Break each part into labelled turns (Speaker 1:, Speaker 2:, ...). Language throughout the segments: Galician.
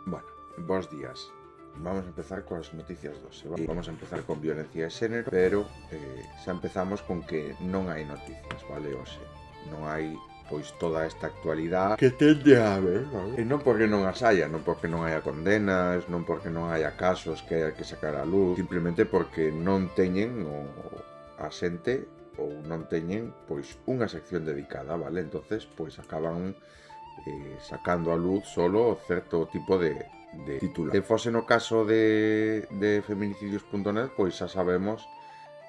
Speaker 1: Bueno, bons días. Vamos a empezar coas noticias do Vamos a empezar con violencia de xénero, pero xa empezamos con que non hai noticias, vale? Oxe, non hai pois toda esta actualidade que tende a haber, vale? E non porque non as haya, non porque non haya condenas, non porque non haya casos que haya que sacar a luz, simplemente porque non teñen a xente ou non teñen pois unha sección dedicada, vale? Entonces, pois acaban sacando a luz solo certo tipo de titular. Se fose no caso de feminicidios.net, pois xa sabemos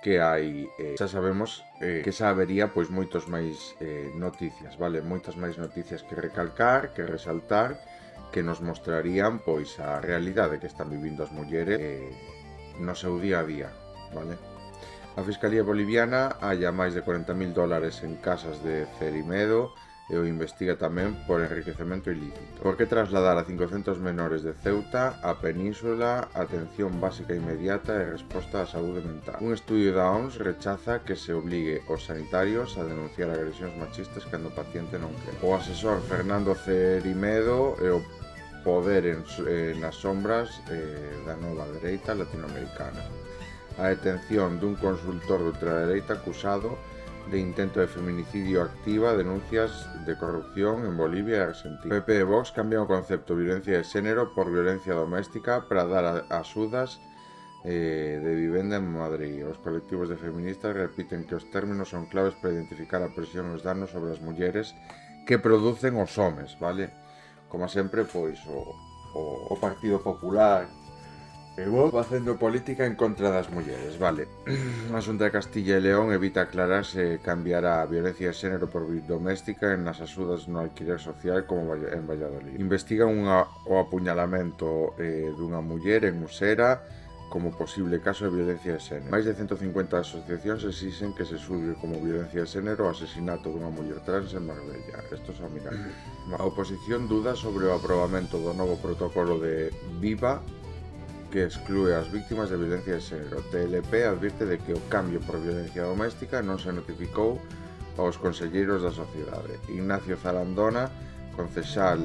Speaker 1: que hai que xa habería pois moitos máis noticias, vale? Moitas máis noticias que recalcar, que resaltar, que nos mostrarían pois a realidade que están vivindo as mulleres no seu día a día, vale? A Fiscalía Boliviana halla máis de $40.000 en casas de Cerimedo e o investiga tamén por enriquecemento ilícito. Por que trasladar a 500 menores de Ceuta á península atención básica inmediata e resposta á saúde mental? Un estudio da OMS rechaza que se obligue os sanitarios a denunciar agresións machistas cando o paciente non quere. O asesor Fernando Cerimedo e o poder nas sombras da nova dereita latinoamericana. A detención dun consultor de ultradereita acusado de intento de feminicidio activa denuncias de corrupción en Bolivia e Argentina. PP e Vox cambian o concepto de violencia de xénero por violencia doméstica para dar axudas de vivenda en Madrid. Os colectivos de feministas repiten que os términos son claves para identificar a presión e os danos sobre as mulleres que producen os homes, vale? Como sempre, pois o Partido Popular e vos facendo política en contra das mulleres, vale? A Xunta de Castilla e León evita aclarar se cambiará a violencia de xénero por doméstica nas axudas no alquiler social como en Valladolid. Investigan o apuñalamento dunha muller en Usera como posible caso de violencia de xénero. Máis de 150 asociacións exixen que se xulgue como violencia de xénero o asesinato dunha muller trans en Marbella. Esto é mirar. A oposición duda sobre o aprobamento do novo protocolo de Viva que exclúe as víctimas de violencia de xénero. TLP advirte de que o cambio por violencia doméstica non se notificou aos conselleiros da sociedade. Ignacio Zarandona, concejal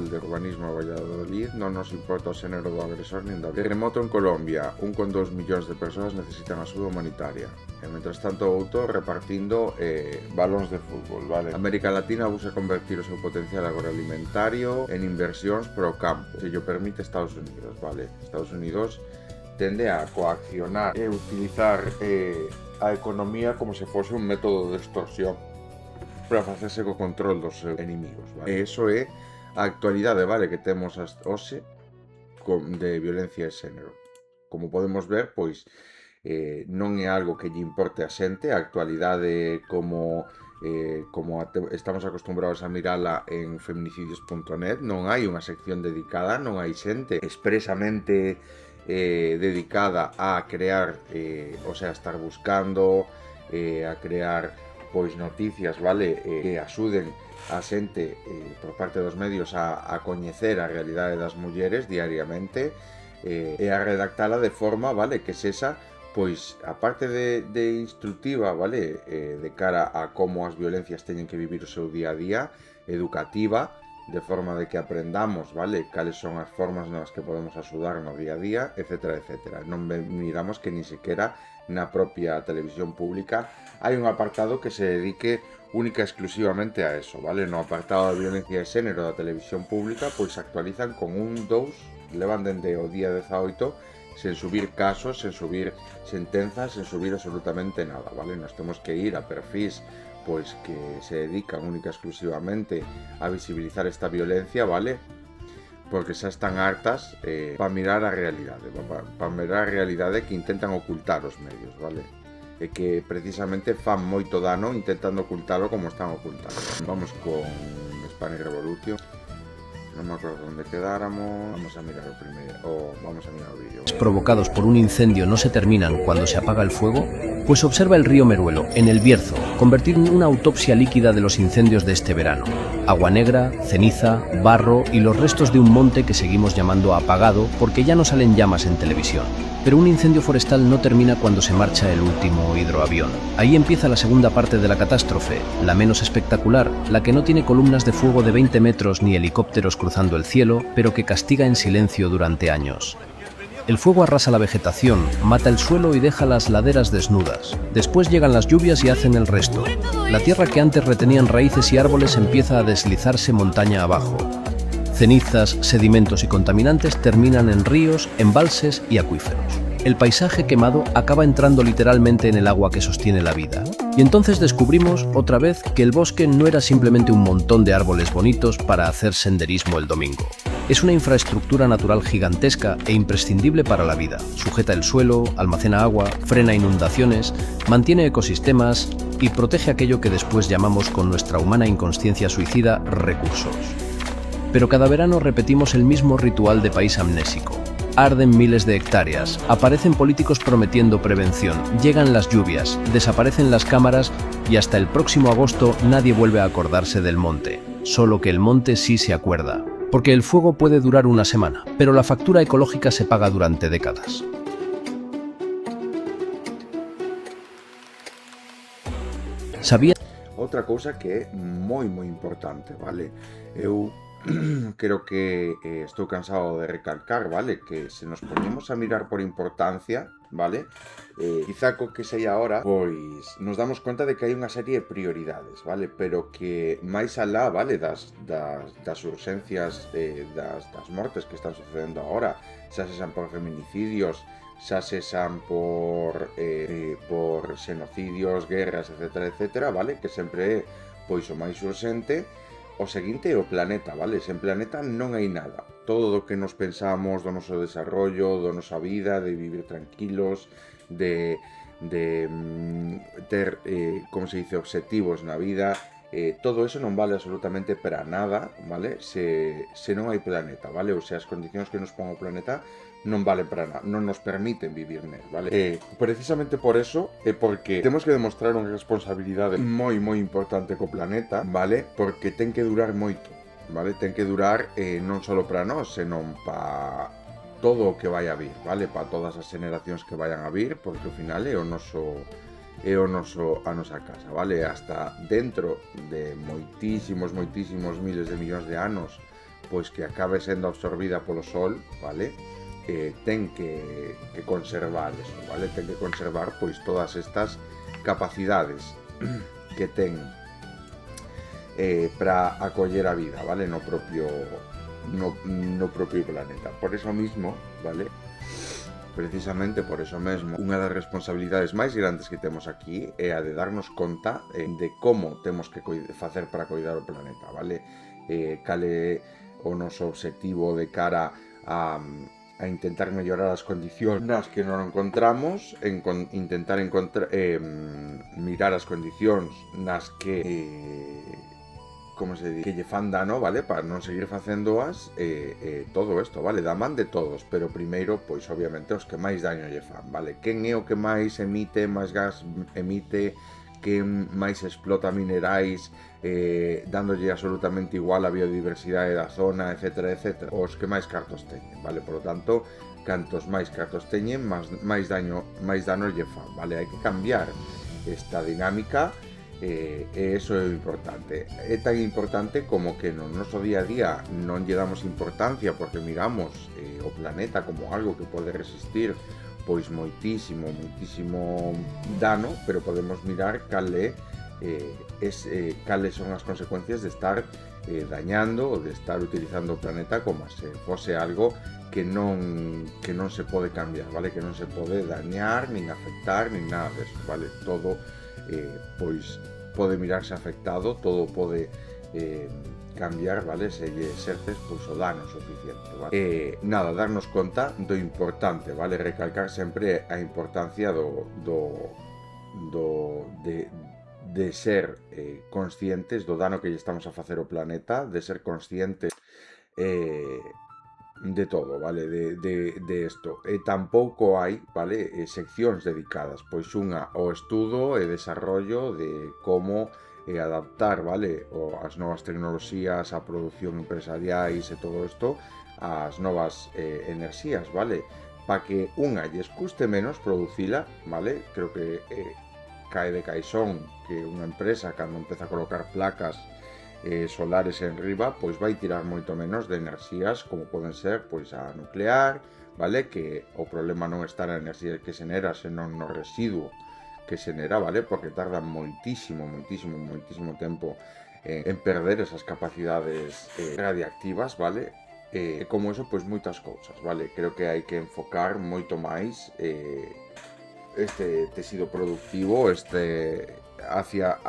Speaker 1: de urbanismo de Valladolid, non nos importa o xénero do agresor nin da víctima. Terremoto en Colombia, 1,2 millóns de persoas necesitan axuda humanitaria. E mentres tanto outro repartindo balóns de fútbol, vale? América Latina busca convertir o seu potencial agroalimentario en inversións pro campo, se llo permite Estados Unidos, vale? Estados Unidos tende a coaccionar e utilizar a economía como se fose un método de extorsión para facerse co control dos seus enemigos, vale? E iso é a actualidade, vale, que temos hoxe de violencia de xénero. Como podemos ver, pois non é algo que lle importe a xente, a actualidade como estamos acostumbrados a mirala en feminicidios.net, non hai unha sección dedicada, non hai xente expresamente dedicada a crear, estar buscando, a crear pois noticias, vale, que axuden a xente por parte dos medios a coñecer a realidade das mulleres diariamente e a redactala de forma, vale, que sexa pois a parte de instructiva, vale, de cara a como as violencias teñen que vivir o seu día a día, educativa, de forma de que aprendamos, vale, cales son as formas nas que podemos axudar no día a día, etcétera, etcétera. Non miramos que ni sequera na propia televisión pública hai un apartado que se dedique única e exclusivamente a eso, vale? No apartado de violencia de xénero da televisión pública, pois actualizan con levan dende o día 18 sen subir casos, sen subir sentenzas, sen subir absolutamente nada, vale? Nos temos que ir a perfís pois que se dedican única e exclusivamente a visibilizar esta violencia, vale? Porque xa están hartas para mirar a realidade, para mirar a realidade que intentan ocultar os medios, vale? E que precisamente fan moito dano intentando ocultalo como están ocultando. Vamos con Spanish Revolution. Non me acordo onde quedáramos. Vamos a mirar o vídeo.
Speaker 2: Provocados por un incendio no se terminan cuando se apaga el fuego. Pues observa el río Meruelo, en el Bierzo, convertir en una autopsia líquida de los incendios de este verano. Agua negra, ceniza, barro y los restos de un monte que seguimos llamando apagado porque ya no salen llamas en televisión. Pero un incendio forestal no termina cuando se marcha el último hidroavión. Ahí empieza la segunda parte de la catástrofe, la menos espectacular, la que no tiene columnas de fuego de 20 metros ni helicópteros cruzando el cielo, pero que castiga en silencio durante años. El fuego arrasa la vegetación, mata el suelo y deja las laderas desnudas. Después llegan las lluvias y hacen el resto. La tierra que antes retenían raíces y árboles empieza a deslizarse montaña abajo. Cenizas, sedimentos y contaminantes terminan en ríos, embalses y acuíferos. El paisaje quemado acaba entrando literalmente en el agua que sostiene la vida. Y entonces descubrimos, otra vez, que el bosque no era simplemente un montón de árboles bonitos para hacer senderismo el domingo. Es una infraestructura natural gigantesca e imprescindible para la vida. Sujeta el suelo, almacena agua, frena inundaciones, mantiene ecosistemas y protege aquello que después llamamos con nuestra humana inconsciencia suicida recursos. Pero cada verano repetimos el mismo ritual de país amnésico. Arden miles de hectáreas, aparecen políticos prometiendo prevención, llegan las lluvias, desaparecen las cámaras y hasta el próximo agosto nadie vuelve a acordarse del monte. Solo que el monte sí se acuerda. Porque el fuego puede durar una semana, pero la factura ecológica se paga durante décadas. ¿Sabías?
Speaker 1: Outra cousa que é moi importante, vale? Eu creo que estou cansado de recalcar, vale? Que se nos poñemos a mirar por importancia, vale? Quizá co que sei agora, pois nos damos conta de que hai unha serie de prioridades, vale? Pero que máis alá, vale? Das urxencias, das mortes que están sucedendo agora, xa se por feminicidios, xa sexan por xenocidios, guerras, etcétera, vale? Que sempre é, pois, o máis urxente. O seguinte é o planeta, vale? Sen planeta non hai nada. Todo o que nos pensamos do noso desarrollo, da nosa vida, de vivir tranquilos, de ter, como se dice, obxectivos na vida, todo eso non vale absolutamente para nada, vale? Se non hai planeta, vale? Ou sea, as condicións que nos pon o planeta non valen para nada, non nos permiten vivir nel, vale? Precisamente por eso é porque temos que demostrar unha responsabilidade moi importante co planeta, vale? Porque ten que durar moito, vale? Ten que durar non só para nós, senón para todo o que vai a vir, vale? Para todas as generacións que vayan a vir, porque ao final é a nosa casa, vale? Hasta dentro de moitísimos miles de millóns de anos, pois que acabe sendo absorbida polo sol, vale? Ten que conservar eso, vale? Ten que conservar pois todas estas capacidades que ten para acoller a vida, vale? No propio planeta. Por eso mismo, vale? Precisamente por eso mesmo, unha das responsabilidades máis grandes que temos aquí é a de darnos conta de como temos que facer para coidar o planeta, vale? Cal é o noso obxectivo de cara a intentar mellorar as condicións nas que non encontramos, intentar mirar as condicións nas que como se di, que lle fan dano, vale? Para non seguir facéndoas todo isto, vale? Da man de todos, pero primeiro, pois, obviamente, os que máis daño lle fan, vale? Quen é o que máis emite, máis gas emite, quen máis explota minerais, dándolle absolutamente igual a biodiversidade da zona, etcétera, os que máis cartos teñen, vale? Por lo tanto, cantos máis cartos teñen, máis dano lle fan, vale? Hai que cambiar esta dinámica. E eso é importante. É tan importante como que no noso día a día non lle damos importancia porque miramos o planeta como algo que pode resistir pois moitísimo dano, pero podemos mirar cales son as consecuencias de estar dañando ou de estar utilizando o planeta como se fose algo que non se pode cambiar, vale? Que non se pode dañar, nin afectar, nin nada deso, vale? Todo pois pode mirarse afectado, todo pode cambiar, vale? Se lle exerces pois o dano suficiente, vale? Nada, darnos conta do importante, vale? Recalcar sempre a importancia de ser conscientes do dano que lle estamos a facer ao planeta, de ser conscientes de todo, vale, de isto. E tampouco hai, vale, seccións dedicadas, pois unha ao estudo e desarrollo de como adaptar, vale, as novas tecnoloxías, a produción empresariais e todo isto ás novas enerxías, vale, para que unha lles custe menos producila, vale, creo que cae de caixón que unha empresa cando empeza a colocar placas solares en riba, pois vai tirar moito menos de enerxías como poden ser pois a nuclear, vale? Que o problema non está na enerxía que se genera, senón no residuo que se genera, vale? Porque tardan moitísimo tempo en perder esas capacidades radiactivas, vale? E como eso, pois moitas cousas, vale? Creo que hai que enfocar moito máis este tecido productivo, hacia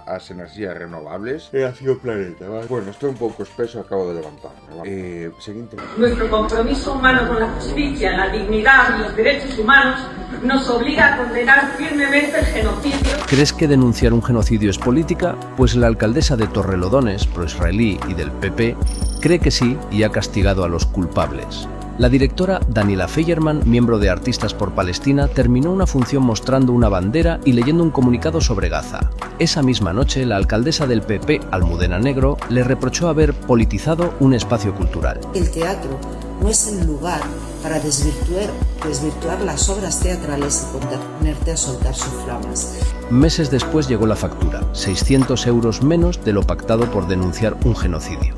Speaker 1: as enerxías renovables e hacia o planeta, ¿vale? Bueno, estou un pouco espeso, acabo de levantarme, ¿vale? Seguinte.
Speaker 3: Nuestro compromiso humano con la justicia, la dignidad y los derechos humanos nos obliga a condenar firmemente el genocidio.
Speaker 2: ¿Crees que denunciar un genocidio es política? Pues la alcaldesa de Torrelodones, pro-israelí y del PP, cree que sí y ha castigado a los culpables. La directora Daniela Feyerman, miembro de Artistas por Palestina, terminó una función mostrando una bandera y leyendo un comunicado sobre Gaza. Esa misma noche, la alcaldesa del PP, Almudena Negro, le reprochó haber politizado un espacio cultural.
Speaker 4: El teatro no es el lugar para desvirtuar las obras teatrales y ponerte a soltar sus flamas.
Speaker 2: Meses después llegó la factura, 600 euros menos de lo pactado por denunciar un genocidio.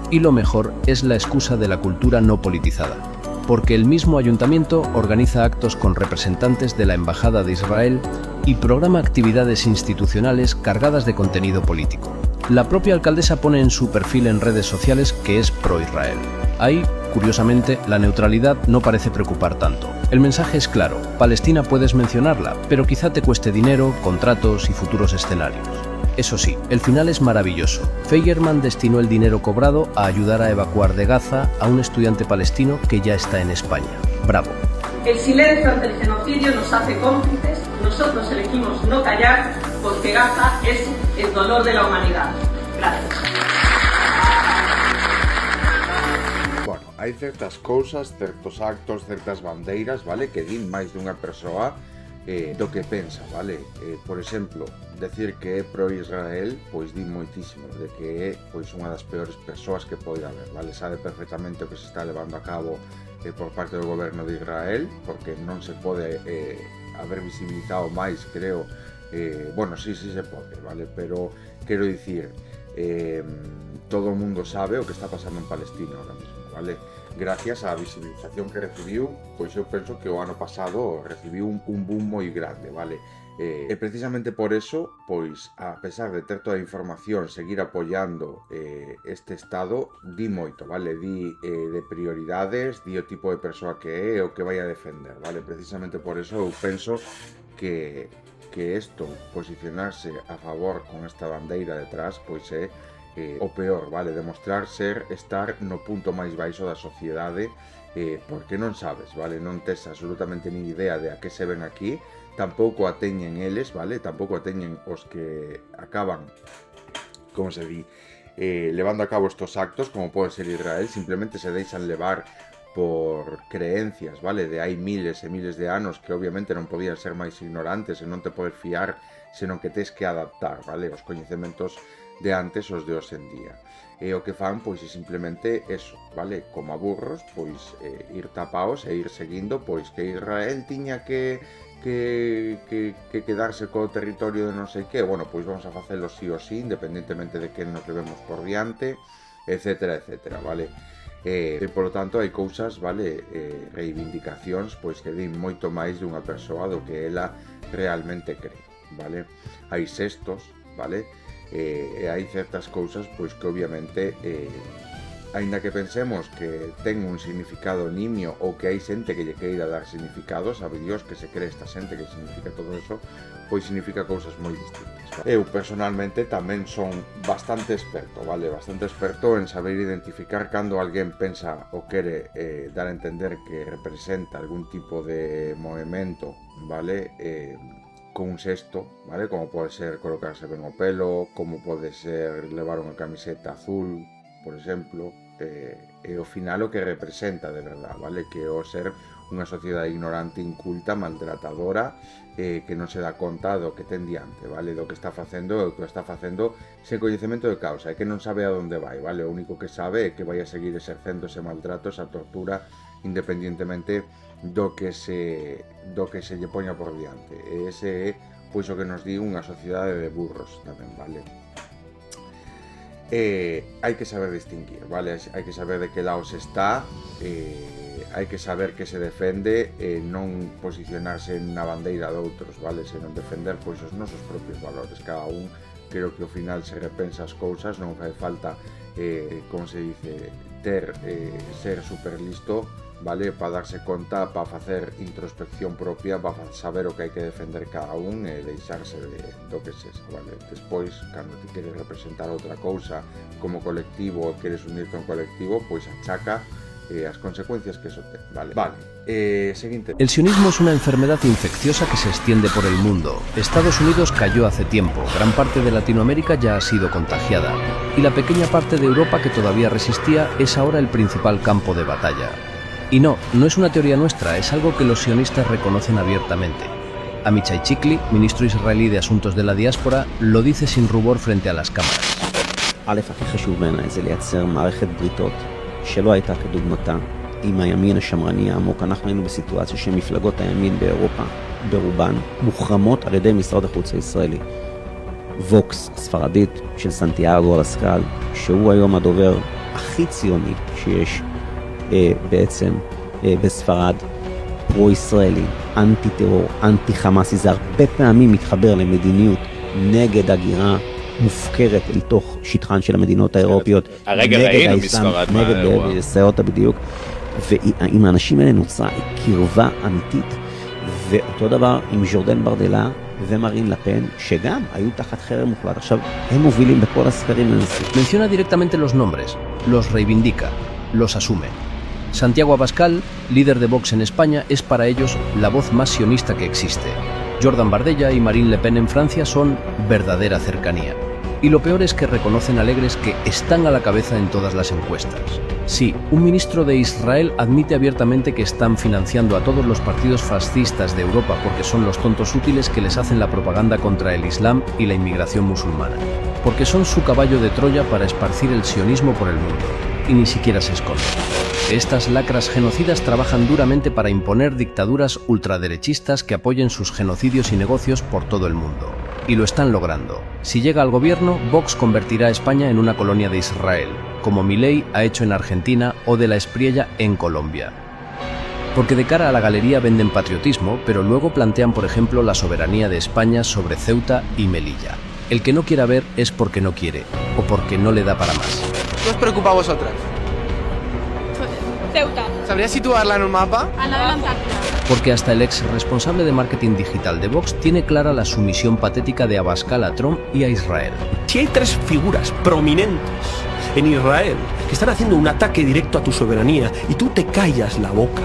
Speaker 2: Y lo mejor es la excusa de la cultura no politizada, porque el mismo ayuntamiento organiza actos con representantes de la Embajada de Israel y programa actividades institucionales cargadas de contenido político. La propia alcaldesa pone en su perfil en redes sociales que es pro-Israel. Ahí, curiosamente, la neutralidad no parece preocupar tanto. El mensaje es claro: Palestina puedes mencionarla, pero quizá te cueste dinero, contratos y futuros escenarios. Eso sí, el final es maravilloso. Feyerman destinó el dinero cobrado a ayudar a evacuar de Gaza a un estudiante palestino que ya está en España. ¡Bravo!
Speaker 3: El silencio ante el genocidio nos hace cómplices. Nosotros elegimos no callar porque Gaza es el dolor de la humanidad. Gracias.
Speaker 1: Bueno, hai certas cousas, certos actos, certas bandeiras, vale, que din máis dunha persoa do que pensa, vale? Por exemplo, decir que é pro-Israel, pois di moitísimo de que é pois unha das peores persoas que pode haber, vale? Sabe perfectamente o que se está levando a cabo por parte do goberno de Israel, porque non se pode haber visibilizado máis, creo, bueno, sí se pode, vale? Pero, quero dicir, todo o mundo sabe o que está pasando en Palestina ahora mismo, vale? Gracias á visibilización que recibiu, pois eu penso que o ano pasado recibiu un boom moi grande, vale? E precisamente por eso, pois, a pesar de ter toda a información, seguir apoiando este estado, di moito, vale? Di de prioridades, di o tipo de persoa que é o que vai a defender, vale? Precisamente por eso eu penso que isto, posicionarse a favor con esta bandeira detrás, pois é o peor, vale? Demostrar estar no punto máis baixo da sociedade, porque non sabes, vale? Non tes absolutamente nin idea de a que se ven aquí, tampouco a teñen eles, vale? Tampouco a teñen os que acaban, como se di, levando a cabo estos actos, como pode ser Israel, simplemente se deixan levar por creencias, vale? De hai miles e miles de anos que obviamente non podían ser máis ignorantes e non te podes fiar, senón que tes que adaptar, vale? Os coñecementos de antes os de hoxe en día. E o que fan, pois, é simplemente eso, vale? Como a burros, pois, ir tapaos e ir seguindo, pois, que Israel tiña que quedarse co territorio de non sei que, bueno, pois vamos a facelo sí ou sí, independentemente de que nos levemos por diante, etcétera, etcétera, vale? E, polo tanto, hai cousas, vale, reivindicacións, pois, que din moito máis dunha persoa do que ela realmente cree, vale? Hai sextos, vale? E hai certas cousas pois que obviamente aínda que pensemos que ten un significado nimio ou que hai xente que lle queira dar significado, sabe Dios que se cree esta xente que significa todo eso, pois significa cousas moi distintas, vale? Eu personalmente tamén son bastante experto, vale? Bastante experto en saber identificar cando alguén pensa ou quere dar a entender que representa algún tipo de movemento, vale? Con un xesto, vale? Como pode ser colocarse ben o pelo, como pode ser levar unha camiseta azul, por exemplo, é ao final o que representa de verdade, vale? Que o ser unha sociedade ignorante, inculta, maltratadora, que non se dá conta do que ten diante, vale? Do que está facendo, o que está facendo sen coñecemento de causa, e que non sabe a onde vai, vale? O único que sabe é que vai a seguir exercendo ese maltrato, esa tortura, independientemente do que se lle poña por diante. E ese é, pois, o que nos di unha sociedade de burros tamén, vale? Hai que saber distinguir, vale? Hai que saber de que lado se está, hai que saber que se defende, non posicionarse na bandeira de outros, vale? Senón defender, pois, os nosos propios valores. Cada un, creo que ao final se repensa as cousas, non fai falta, como se dice, ser super listo, vale? Para darse conta, para facer introspección propia, para saber o que hai que defender cada un e deixarse do que sexa, vale? Despois, cando te queres representar outra cousa como colectivo ou queres unirte a un colectivo, pois achaca as consecuencias que eso ten, vale? Siguiente.
Speaker 2: El sionismo es una enfermedad infecciosa que se extiende por el mundo. Estados Unidos cayó hace tiempo, gran parte de Latinoamérica ya ha sido contagiada, y la pequeña parte de Europa que todavía resistía es ahora el principal campo de batalla. Y no es una teoría nuestra, es algo que los sionistas reconocen abiertamente. Amichai Chikli, ministro israelí de Asuntos de la Diáspora, lo dice sin rubor frente a las cámaras.
Speaker 5: א', הכי חשוב בעיניי זה לייצר מערכת בריתות שלא הייתה כדוגמתה עם הימין השמרני העמוק. אנחנו היינו בסיטואציה שמפלגות הימין באירופה ברובן מוחרמות על ידי משרד החוץ הישראלי. ווקס הספרדית של סנטיאגו אבסקל, שהוא היום הדובר הכי ציוני שיש בעצם בספרד, פרו-ישראלי, אנטי-טרור, אנטי-חמאסי, זה הרבה פעמים מתחבר למדיניות נגד הגירה מופקרת אל תוך שטחן של המדינות האירופיות,
Speaker 6: הרגע ראינו בספרד מה האירוע.
Speaker 5: נגד סיירות בדיוק, ועם האנשים האלה נוצרה קרבה אמיתית, ואותו דבר עם ז'ורדן ברדלה ומרין לפן, שגם היו תחת חרם מוחלט. עכשיו, הם מובילים בכל הסקרים לנשיא.
Speaker 2: Menciona directamente los nombres, los reivindica, los asume. Santiago Abascal, líder de Vox en España, es para ellos la voz más sionista que existe. Jordan Bardella y Marine Le Pen en Francia son verdadera cercanía. Y lo peor es que reconocen alegres que están a la cabeza en todas las encuestas. Sí, un ministro de Israel admite abiertamente que están financiando a todos los partidos fascistas de Europa porque son los tontos útiles que les hacen la propaganda contra el Islam y la inmigración musulmana. Porque son su caballo de Troya para esparcir el sionismo por el mundo. Y ni siquiera se esconden. Estas lacras genocidas trabajan duramente para imponer dictaduras ultraderechistas que apoyen sus genocidios y negocios por todo el mundo. Y lo están logrando. Si llega al gobierno, Vox convertirá a España en una colonia de Israel, como Milei ha hecho en Argentina o de la Espriella en Colombia. Porque de cara a la galería venden patriotismo, pero luego plantean, por ejemplo, la soberanía de España sobre Ceuta y Melilla. El que no quiera ver es porque no quiere, o porque no le da para más.
Speaker 7: ¿Qué os preocupa a vosotras?
Speaker 8: Ceuta,
Speaker 7: ¿Sabrías situarla en un mapa?
Speaker 8: al lado de la Antártida.
Speaker 2: Porque hasta el ex responsable de marketing digital de Vox tiene clara la sumisión patética de Abascal a Trump y a Israel.
Speaker 9: Si hay tres figuras prominentes en Israel que están haciendo un ataque directo a tu soberanía y tú te callas la boca,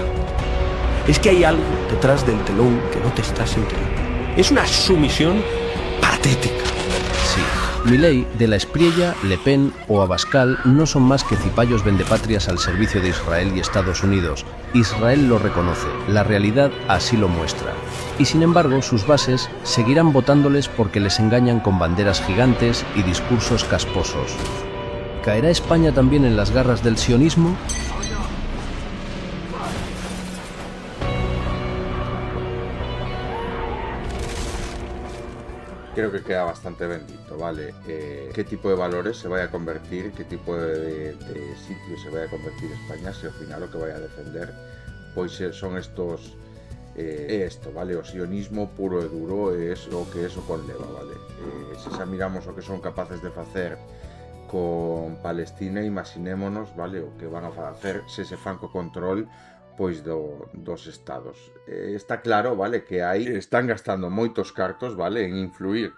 Speaker 9: es que hay algo detrás del telón que no te estás enterando. Es una sumisión patética.
Speaker 2: Sí, Milei, de la Espriella, Le Pen o Abascal no son más que cipayos vendepatrias al servicio de Israel y Estados Unidos. Israel lo reconoce, la realidad así lo muestra. Y sin embargo, sus bases seguirán votándoles porque les engañan con banderas gigantes y discursos casposos. ¿Caerá España también en las garras del sionismo?
Speaker 1: Creo que queda bastante bendito, ¿vale? ¿Qué tipo de valores se vaya a convertir, qué tipo de sitio se vaya a convertir España si al final lo que vaya a defender pois son estos esto, ¿vale? O sionismo puro e duro é o que eso conleva, ¿vale? Se xa miramos o que son capaces de facer con Palestina, imaginémonos, ¿vale? O que van a facer se se fan co control pois dos estados. Está claro, vale, que aí están gastando moitos cartos, vale, en influir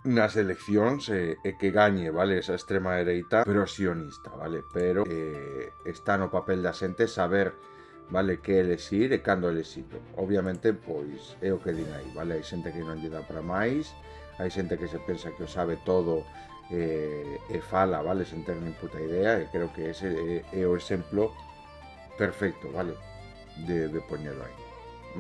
Speaker 1: nas eleccións e que gañe, vale, esa extrema dereita, pero sionista, vale, pero está no papel da xente saber vale, que elexir e cando elexilo. Obviamente, pois, é o que din aí, vale, hai xente que non lle dá para máis, hai xente que se pensa que o sabe todo e fala, vale, sen ter nin puta idea, e creo que ese é o exemplo perfecto, vale, de poñelo aí.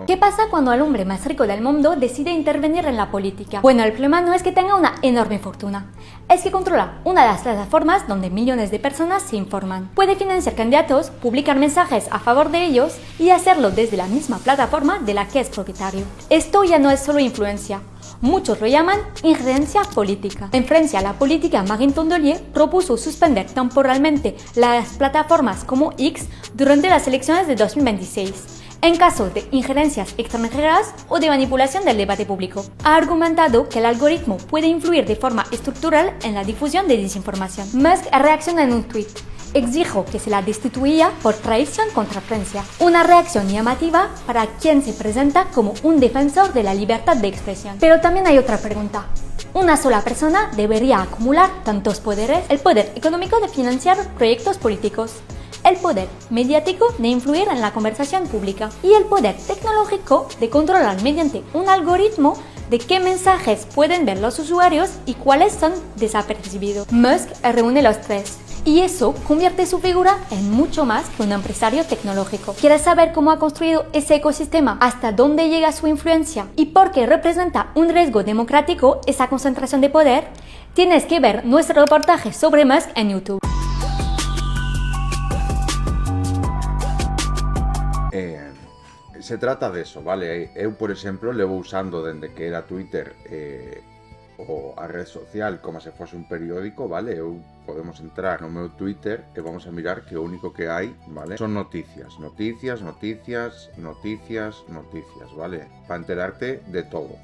Speaker 8: ¿Qué pasa cuando el hombre más rico del mundo decide intervenir en la política? Bueno, el problema no es que tenga una enorme fortuna, es que controla una de las plataformas donde millones de personas se informan. Puede financiar candidatos, publicar mensajes a favor de ellos y hacerlo desde la misma plataforma de la que es propietario. Esto ya no es solo influencia. Muchos lo llaman injerencia política. En Francia, la política Marine Tondelier propuso suspender temporalmente las plataformas como X durante las elecciones de 2026. En caso de injerencias extranjeras o de manipulación del debate público. Ha argumentado que el algoritmo puede influir de forma estructural en la difusión de desinformación. Musk reacciona en un tuit. Exijo que se la destituya por traición contra Francia. Una reacción llamativa para quien se presenta como un defensor de la libertad de expresión. Pero también hay otra pregunta. ¿Una sola persona debería acumular tantos poderes? El poder económico de financiar proyectos políticos, el poder mediático de influir en la conversación pública y el poder tecnológico de controlar mediante un algoritmo de qué mensajes pueden ver los usuarios y cuáles son desapercibidos. Musk reúne los tres. Y eso convierte su figura en mucho más que un empresario tecnológico. ¿Quieres saber cómo ha construido ese ecosistema? ¿Hasta dónde llega su influencia? ¿Y por qué representa un riesgo democrático esa concentración de poder? Tienes que ver nuestro reportaje sobre Musk en YouTube.
Speaker 1: Se trata de eso, vale? Eu, por exemplo, levo usando dende que era Twitter ou a red social como se fose un periódico, vale? Podemos entrar no meu Twitter e vamos a mirar que o único que hai, vale? Son noticias, noticias, noticias, noticias, noticias, vale? Para enterarte de todo.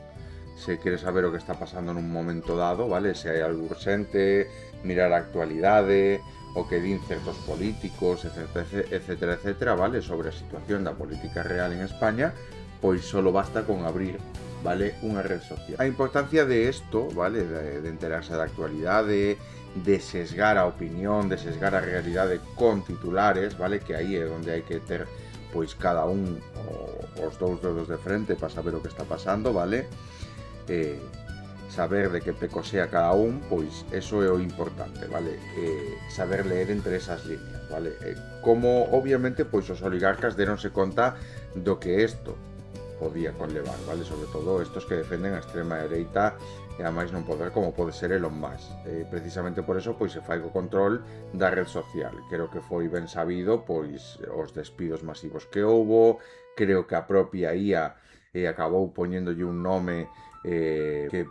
Speaker 1: Se queres saber o que está pasando nun momento dado, vale? Se hai algo urxente, mirar a actualidade, o que din certos políticos, etcétera, etcétera, vale? Sobre a situación da política real en España, pois solo basta con abrir, vale, unha red social. A importancia de isto, vale, de enterarse da actualidade, de sesgar a opinión, de sesgar a realidade con titulares, vale, que aí é onde hai que ter, pois, cada un os dous dedos de frente para saber o que está pasando, vale? Saber de que pecosea cada un, pois eso é o importante, vale? Saber leer entre esas líneas, vale? Como, obviamente, pois os oligarcas deronse conta do que isto podía conlevar, vale? Sobre todo estos que defenden a extrema dereita e a máis non poder como pode ser Elon Musk. Precisamente por eso, pois se fai o control da red social. Creo que foi ben sabido, pois os despidos masivos que houbo, creo que a propia IA acabou poñéndolle un nome que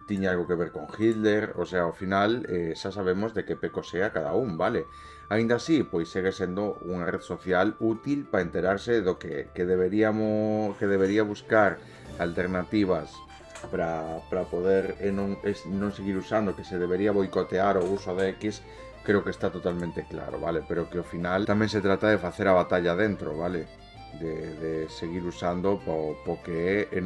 Speaker 1: tiña algo que ver con Hitler, o sea, ao final xa sabemos de que pecosea cada un, vale? Aínda así, pois segue sendo unha red social útil para enterarse do que debería buscar alternativas para poder non seguir usando, que se debería boicotear o uso de X, creo que está totalmente claro, vale? Pero que ao final tamén se trata de facer a batalla dentro, vale? De seguir usando po que é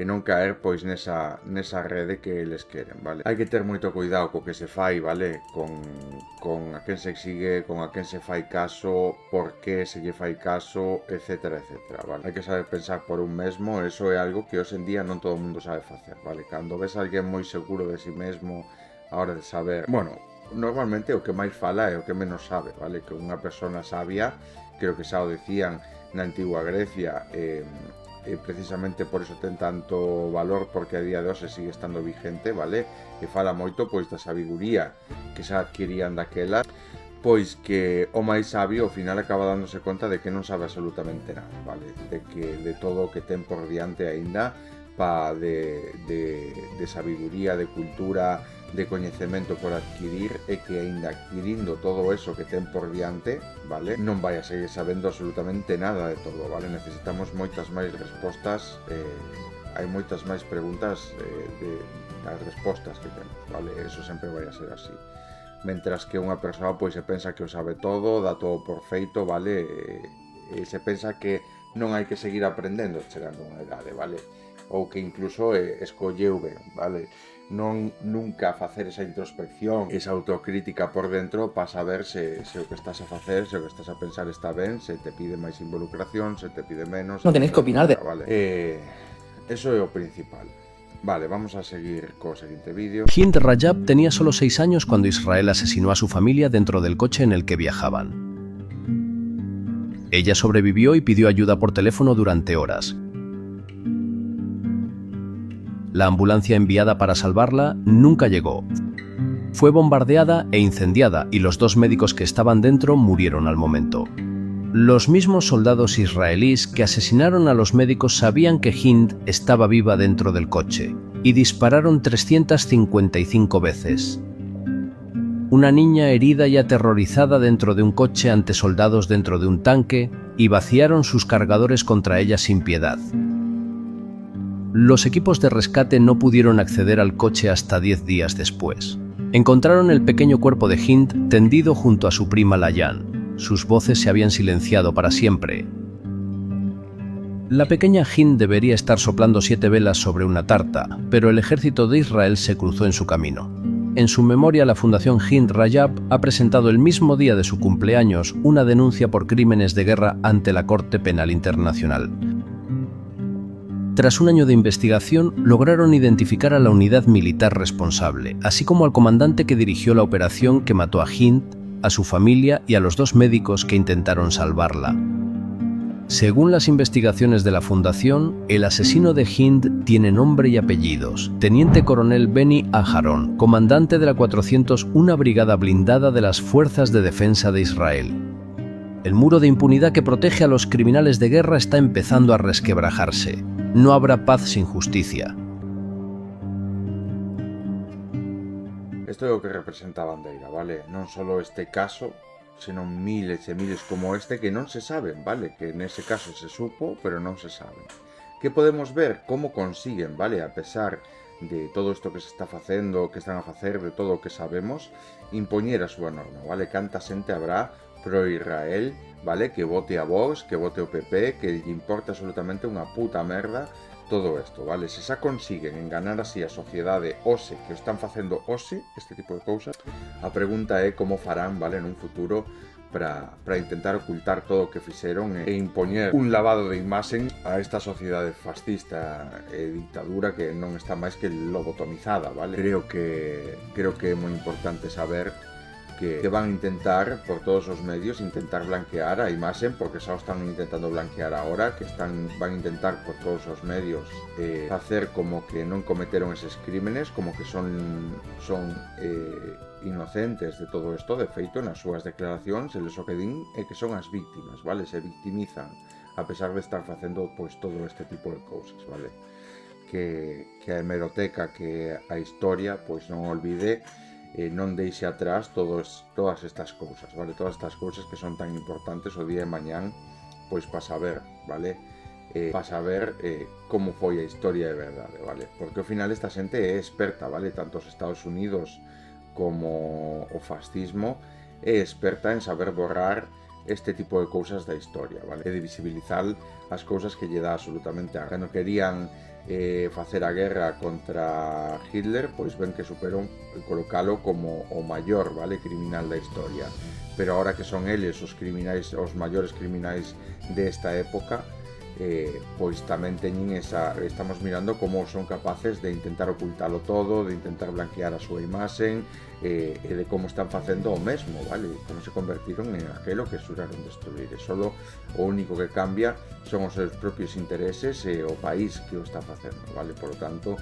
Speaker 1: e non caer pois nesa rede que eles queren, vale? Hai que ter moito cuidado co que se fai, vale? Con a quen se sigue, con a quen se fai caso, por que se lle fai caso, etcétera, etcétera, vale? Hai que saber pensar por un mesmo, eso é algo que hoxe en día non todo o mundo sabe facer, vale? Cando ves a alguén moi seguro de si mesmo a hora de saber, bueno, normalmente o que máis fala é o que menos sabe, vale? Que unha persona sabia, creo que xa o decían na antigua Grecia, precisamente por eso ten tanto valor, porque a día de hoxe sigue estando vigente, vale? E fala moito pois da sabiduría que xa adquirían daquela, pois que o máis sabio ao final acaba dándose conta de que non sabe absolutamente nada, vale? De todo o que ten por diante aínda de sabiduría, de cultura, de coñecemento por adquirir, e que aínda adquirindo todo eso que ten por diante, vale, non vai a seguir sabendo absolutamente nada de todo, vale? Necesitamos moitas máis respostas, hai moitas máis preguntas das respostas que temos, vale? Eso sempre vai a ser así. Mentras que unha persoa pois se pensa que o sabe todo, dá todo por feito, vale? E se pensa que non hai que seguir aprendendo chegando a unha idade, vale? Ou que incluso escolleu ben, vale? Non nunca facer esa introspección, esa autocrítica por dentro para saber se o que estás a facer, se o que estás a pensar está ben, se te pide máis involucración, se te pide menos.
Speaker 10: Non tenéis que opinar de...
Speaker 1: Vale. Eso é o principal. Vale, vamos a seguir con el siguiente vídeo.
Speaker 2: Hind Rajab tenía solo 6 años cuando Israel asesinó a su familia dentro del coche en el que viajaban. Ella sobrevivió y pidió ayuda por teléfono durante horas. La ambulancia enviada para salvarla nunca llegó. Fue bombardeada e incendiada y los 2 médicos que estaban dentro murieron al momento. Los mismos soldados israelíes que asesinaron a los médicos sabían que Hind estaba viva dentro del coche y dispararon 355 veces. Una niña herida y aterrorizada dentro de un coche ante soldados dentro de un tanque y vaciaron sus cargadores contra ella sin piedad. Los equipos de rescate no pudieron acceder al coche hasta 10 días después. Encontraron el pequeño cuerpo de Hind tendido junto a su prima Layan. Sus voces se habían silenciado para siempre. La pequeña Hind debería estar soplando 7 velas sobre una tarta, pero el ejército de Israel se cruzó en su camino. En su memoria, la Fundación Hind Rajab ha presentado el mismo día de su cumpleaños una denuncia por crímenes de guerra ante la Corte Penal Internacional. Tras un año de investigación, lograron identificar a la unidad militar responsable, así como al comandante que dirigió la operación que mató a Hind, a su familia y a los 2 médicos que intentaron salvarla. Según las investigaciones de la Fundación, el asesino de Hind tiene nombre y apellidos: Teniente Coronel Benny Aharon, comandante de la 401 Brigada Blindada de las Fuerzas de Defensa de Israel. El muro de impunidad que protege a los criminales de guerra está empezando a resquebrajarse. No habrá paz sin justicia.
Speaker 1: Isto é o que representa a bandeira, vale? Non solo este caso, senón miles e miles como este que non se saben, vale? Que nese caso se supo, pero non se saben. Que podemos ver como consiguen, vale? A pesar de todo isto que se está facendo, que están a facer, de todo o que sabemos, impoñer a súa norma, vale? Canta xente habrá pro Israel, vale? Que vote a Vox, que vote o PP, que lle importa absolutamente unha puta merda todo isto, vale? Se xa consiguen enganar así a sociedade hoxe, que o están facendo hoxe, este tipo de cousas, a pregunta é como farán, vale, nun futuro para intentar ocultar todo o que fixeron e impoñer un lavado de imaxen a esta sociedade fascista e dictadura que non está máis que lobotomizada, vale? Creo que é moi importante saber que van a intentar, por todos os medios, intentar blanquear a imaxen, porque xa o están intentando blanquear agora, que van a intentar por todos os medios facer como que non cometeron eses crímenes, como que son inocentes de todo isto. De feito, nas súas declaracións, eles o que din é que son as víctimas, vale? Se victimizan, a pesar de estar facendo pois todo este tipo de cousas, vale? Que a hemeroteca, que a historia, pois non olvide, non deixe atrás todas estas cousas, vale? Todas estas cousas que son tan importantes o día de mañán, pois para saber, vale? Para saber como foi a historia de verdade, vale? Porque ao final esta xente é experta, vale? Tanto os Estados Unidos como o fascismo é experta en saber borrar este tipo de cousas da historia, vale? E de visibilizar as cousas que lle dá absolutamente a... Cando querían facer a guerra contra Hitler, pois ven que superou colocalo como o maior, vale, criminal da historia. Pero ahora que son eles os criminais, os maiores criminais desta época, pois tamén teñen esa... Estamos mirando como son capaces de intentar ocultalo todo, de intentar blanquear a súa imaxen, e de como están facendo o mesmo, vale? Como se convertiron en aquelo que xuraron destruir. E solo o único que cambia son os seus propios intereses e o país que o está facendo, vale? Por lo tanto,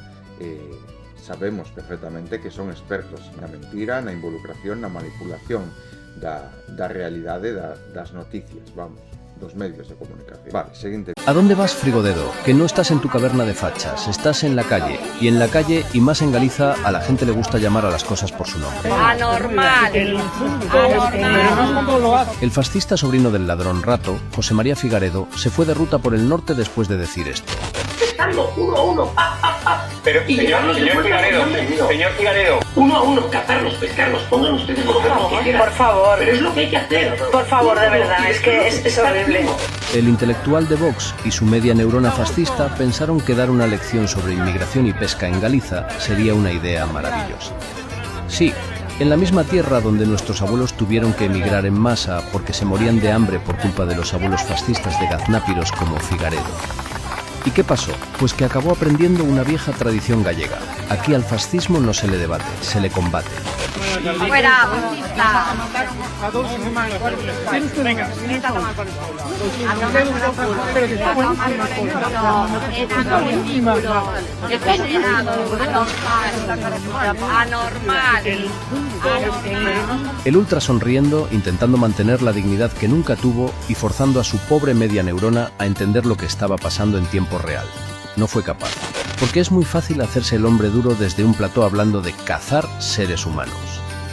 Speaker 1: sabemos perfectamente que son expertos na mentira, na involucración, na manipulación da realidade das noticias, vamos, dos medios de comunicación. Vale, siguiente.
Speaker 2: ¿A dónde vas, Frigodedo? Que no estás en tu caverna de fachas, estás en la calle. Y en la calle, y más en Galiza, a la gente le gusta llamar a las cosas por su nombre.
Speaker 11: ¡Anormal!
Speaker 2: El fascista sobrino del ladrón rato, José María Figaredo, se fue de ruta por el norte después de decir esto.
Speaker 10: estando 1-1,
Speaker 6: Pero, señor Figaredo,
Speaker 10: 1-1, cazarlos, pescarlos, pongan ustedes los verbos que quieran.
Speaker 3: Por favor.
Speaker 10: Pero es lo que hay que hacer.
Speaker 3: Por favor, de verdad, es que es horrible.
Speaker 2: El intelectual de Vox y su media neurona fascista pensaron que dar una lección sobre inmigración y pesca en Galiza sería una idea maravillosa. Sí, en la misma tierra donde nuestros abuelos tuvieron que emigrar en masa porque se morían de hambre por culpa de los abuelos fascistas de gaznápiros como Figaredo. ¿Y qué pasó? Pues que acabó aprendiendo una vieja tradición gallega. Aquí al fascismo no se le debate, se le combate.
Speaker 3: Fuera, fascista.
Speaker 2: El ultra sonriendo, intentando mantener la dignidad que nunca tuvo y forzando a su pobre media neurona a entender lo que estaba pasando en tiempo real. No fue capaz, porque es muy fácil hacerse el hombre duro desde un plató hablando de cazar seres humanos.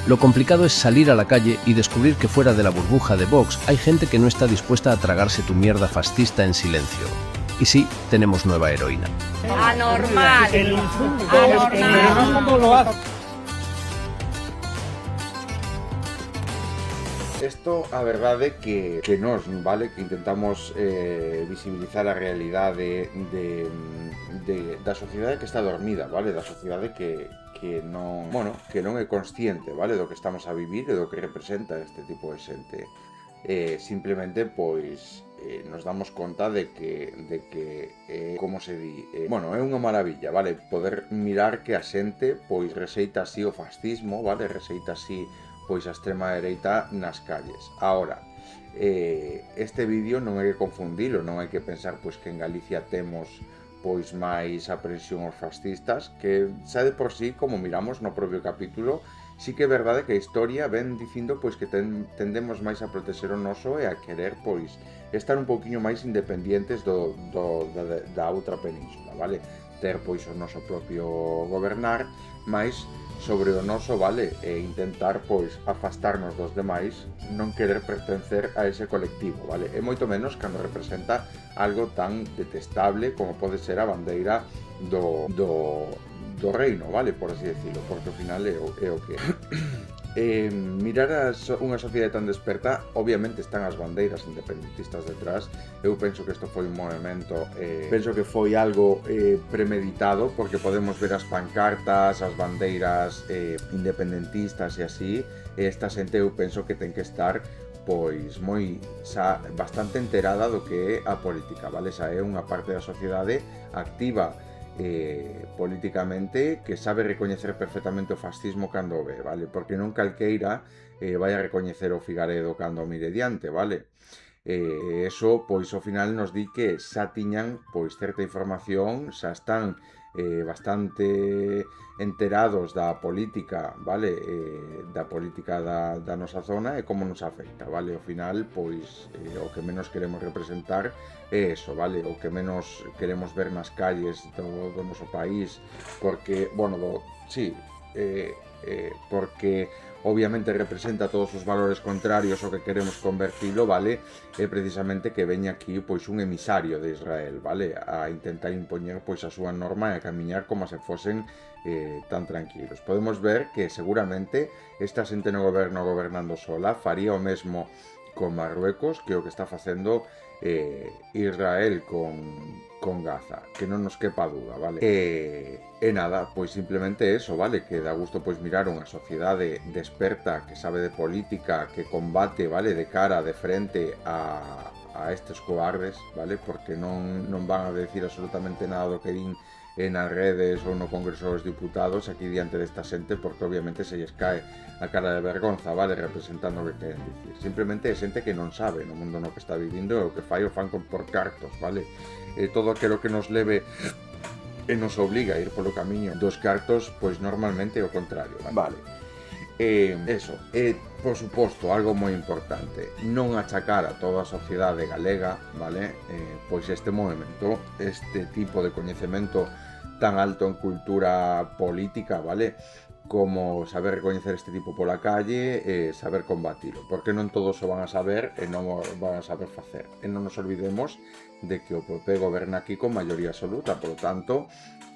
Speaker 2: Lo complicado es salir a la calle y descubrir que fuera de la burbuja de Vox hay gente que no está dispuesta a tragarse tu mierda fascista en silencio. Y sí, tenemos nueva heroína.
Speaker 3: Anormal.
Speaker 1: Isto a verdade que nos, vale, que intentamos visibilizar a realidade da sociedade que está dormida, vale, da sociedade que non, bueno, que non é consciente, vale, do que estamos a vivir e do que representa este tipo de xente. Simplemente, pois, nos damos conta de que como se di, bueno, é unha maravilla, vale, poder mirar que a xente, pois, rexeita así o fascismo, vale, rexeita así pois a extrema dereita nas calles. Ahora, este vídeo non hai que confundilo, non hai que pensar pois que en Galicia temos pois máis aprensión aos fascistas, que xa de por sí, como miramos no propio capítulo, sí que é verdade que a historia ven dicindo pois que tendemos máis a protexer o noso e a querer pois estar un pouquiño máis independientes da outra península, vale? Ter pois o noso propio gobernar, máis sobre o noso, vale, e intentar pois afastarnos dos demais, non querer pertencer a ese colectivo, vale? E moito menos cando representa algo tan detestable como pode ser a bandeira do reino, vale, por así decirlo, porque ao final é o que mirar unha sociedade tan desperta, obviamente están as bandeiras independentistas detrás. Eu penso que isto foi un movimento, penso que foi algo premeditado, porque podemos ver as pancartas, as bandeiras independentistas e así. Esta xente eu penso que ten que estar pois moi xa bastante enterada do que é a política, vale? Xa é unha parte da sociedade activa políticamente, que sabe recoñecer perfectamente o fascismo cando o ve, vale? Porque non calqueira vai a recoñecer o Figaredo cando o mire diante, vale? Eso, pois, ao final nos di que xa tiñan pois certa información, xa están bastante enterados da política, vale? Da política da nosa zona e como nos afecta, vale? Ao final, pois, o que menos queremos representar é eso, vale? O que menos queremos ver nas calles do noso país, porque, bueno, porque obviamente representa todos os valores contrarios ao que queremos convertilo, vale? É precisamente que veña aquí pois un emisario de Israel, vale? A intentar impoñer pois a súa norma e a camiñar como se fosen tan tranquilos. Podemos ver que seguramente esta xente no goberno gobernando sola faría o mesmo con Marruecos que o que está facendo Israel con Gaza, que non nos quepa dúda, vale? E nada, pois simplemente eso, vale? Que dá gusto pois mirar unha sociedade desperta, que sabe de política, que combate, vale? De cara, de frente a estes cobardes, vale? Porque non van a decir absolutamente nada do que din nas redes ou no Congreso dos Diputados aquí diante desta xente, porque obviamente se lles cae a cara de vergonza, vale? Representando o que queren dicir. Simplemente é xente que non sabe no mundo no que está vivindo e o que fai o fan por cartos, vale? Todo aquilo que nos leve e nos obliga a ir polo camiño dos cartos, pois normalmente é o contrario, vale? Eso, por suposto, algo moi importante, non achacar a toda a sociedade galega, vale? Pois este movimento, este tipo de coñecemento tan alto en cultura política, vale? como saber recoñecer este tipo pola calle e saber combatilo, porque non todos o van a saber e non o van a saber facer. E non nos olvidemos de que o PP goberna aquí con maioría absoluta, por lo tanto,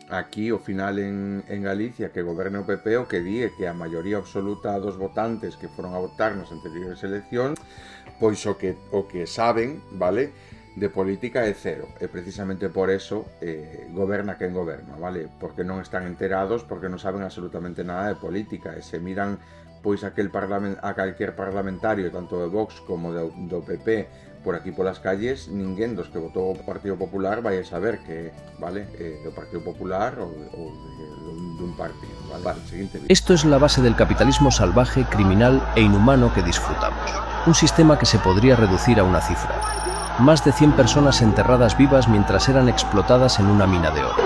Speaker 1: aquí, ao final, en Galicia, que goberne o PP, o que di é que a maioría absoluta dos votantes que foron a votar nas anteriores eleccións, pois o que saben, vale, de política é cero, e precisamente por eso goberna quen goberna, vale? Porque non están enterados, porque non saben absolutamente nada de política, e se miran pois a calquer parlamentario, tanto de Vox como do PP, por aquí polas calles, ninguén dos que votou o Partido Popular vai a saber que, vale, do Partido Popular ou dun partido, vale? Vale, siguiente vídeo.
Speaker 2: Esto es la base del capitalismo salvaje, criminal e inhumano que disfrutamos. Un sistema que se podría reducir a una cifra. Más de 100 personas enterradas vivas mientras eran explotadas en una mina de oro.